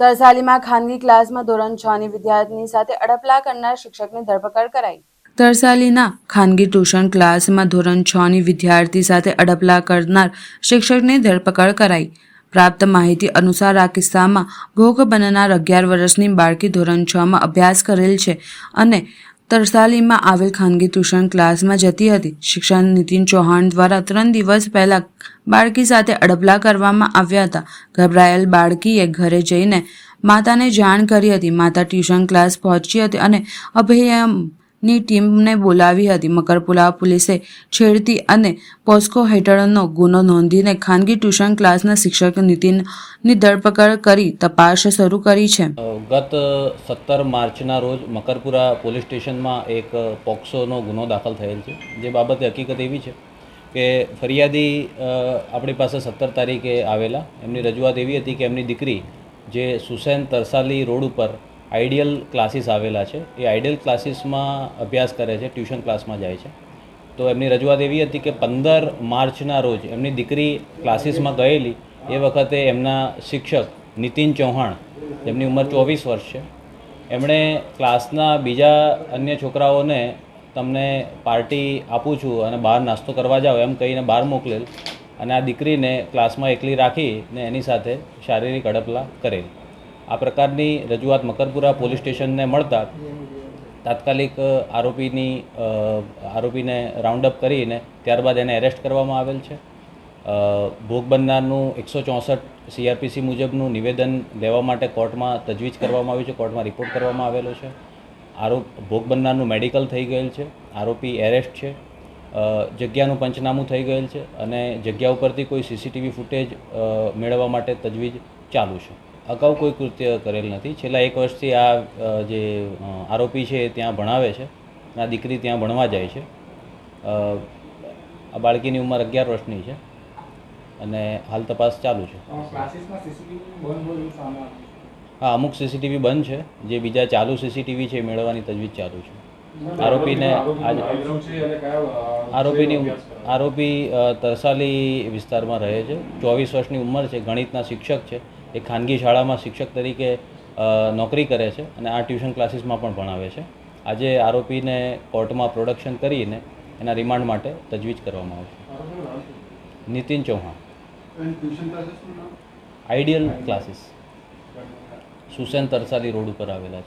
તરસાલીમાં ખાનગી ક્લાસમાં ધોરણ 6ની વિદ્યાર્થીની સાથે અડપલા કરનાર શિક્ષકની ધરપકડ કરાઈ। તરસાલીના ખાનગી ટ્યુશન ક્લાસમાં ધોરણ 6ની વિદ્યાર્થી સાથે અડપલા કરનાર શિક્ષકની ધરપકડ કરાઈ। પ્રાપ્ત માહિતી અનુસાર આ કિસ્સામાં ભોગ બનનાર 11 વર્ષની બાળકી ધોરણ 6માં અભ્યાસ કરેલ છે અને તરસાલીમાં આવેલ ખાનગી ટ્યુશન ક્લાસમાં જતી હતી। શિક્ષક નીતિન ચૌહાણ દ્વારા 3 દિવસ પહેલા બાળકી સાથે અડપલા કરવામાં આવ્યા હતા। ગભરાયેલ બાળકીએ ઘરે જઈને માતાને જાણ કરી હતી। માતા ટ્યુશન ક્લાસ પહોંચી હતી અને અભયમની ટીમને બોલાવી હતી। મકરપુરા પોલીસે છેડતી અને પોસ્કો હેઠળનો ગુનો નોંધીને ખાનગી ટ્યુશન ક્લાસના શિક્ષક નીતિનની ધરપકડ કરી તપાસ શરૂ કરી છે। ગત 17 માર્ચના રોજ મકરપુરા પોલીસ સ્ટેશનમાં એક પોક્સોનો ગુનો દાખલ થયેલ છે। જે બાબતે હકીકત એવી છે કે ફરિયાદી આપણી પાસે 17 તારીખે આવેલા। એમની રજૂઆત એવી હતી કે એમની દીકરી જે સુસેન તરસાલી રોડ ઉપર આઈડિયલ ક્લાસીસ આવેલા છે એ આઈડિયલ ક્લાસીસમાં અભ્યાસ કરે છે, ટ્યુશન ક્લાસમાં જાય છે। તો એમની રજૂઆત એવી હતી કે 15 માર્ચના રોજ એમની દીકરી ક્લાસીસમાં ગયેલી એ વખતે એમના શિક્ષક નીતિન ચૌહાણ, જેમની ઉંમર 24 વર્ષ છે, એમણે ક્લાસના બીજા અન્ય છોકરાઓને તમને પાર્ટી આપું છું અને બહાર નાસ્તો કરવા જાઓ એમ કહીને બહાર મોકલેલ અને આ દીકરીને ક્લાસમાં એકલી રાખીને એની સાથે શારીરિક અડપલા કરેલ। આ પ્રકારની રજૂઆત મકરપુરા પોલીસ સ્ટેશનને મળતા તાત્કાલિક આરોપીને રાઉન્ડ અપ કરીને ત્યારબાદ એને એરેસ્ટ કરવામાં આવેલ છે। ભોગ બનનારનું 164 CRPC મુજબનું નિવેદન લેવા માટે કોર્ટમાં તજવીજ કરવામાં આવ્યું છે, કોર્ટમાં રિપોર્ટ કરવામાં આવેલો છે। ભોગ બનનારનું મેડિકલ થઈ ગયેલ છે, આરોપી એરેસ્ટ છે, જગ્યાનું પંચનામું થઈ ગયેલ છે અને જગ્યા ઉપરથી કોઈ CCTV ફૂટેજ મેળવવા માટે તજવીજ ચાલુ છે। અગાઉ કોઈ કૃત્ય કરેલ નથી। છેલ્લા 1 વર્ષથી આ જે આરોપી છે એ ત્યાં ભણાવે છે, આ દીકરી ત્યાં ભણવા જાય છે। આ બાળકીની ઉંમર 11 વર્ષની છે અને હાલ તપાસ ચાલુ છે। હા, અમુક CCTV બંધ છે, જે બીજા ચાલુ CCTV છે એ મેળવવાની તજવીજ ચાલુ છે। આરોપી તરસાલી વિસ્તારમાં રહે છે, 24 વર્ષની ઉંમર છે, ગણિતના શિક્ષક છે, એક ખાનગી શાળામાં શિક્ષક તરીકે નોકરી કરે છે અને આ ટ્યુશન ક્લાસીસમાં પણ ભણાવે છે। આજે આરોપીને કોર્ટમાં પ્રોડક્શન કરીને એના રિમાન્ડ માટે તજવીજ કરવામાં આવશે। Nitin Chauhan, ideal classes, Susen Tarsali road ઉપર આવેલા છે।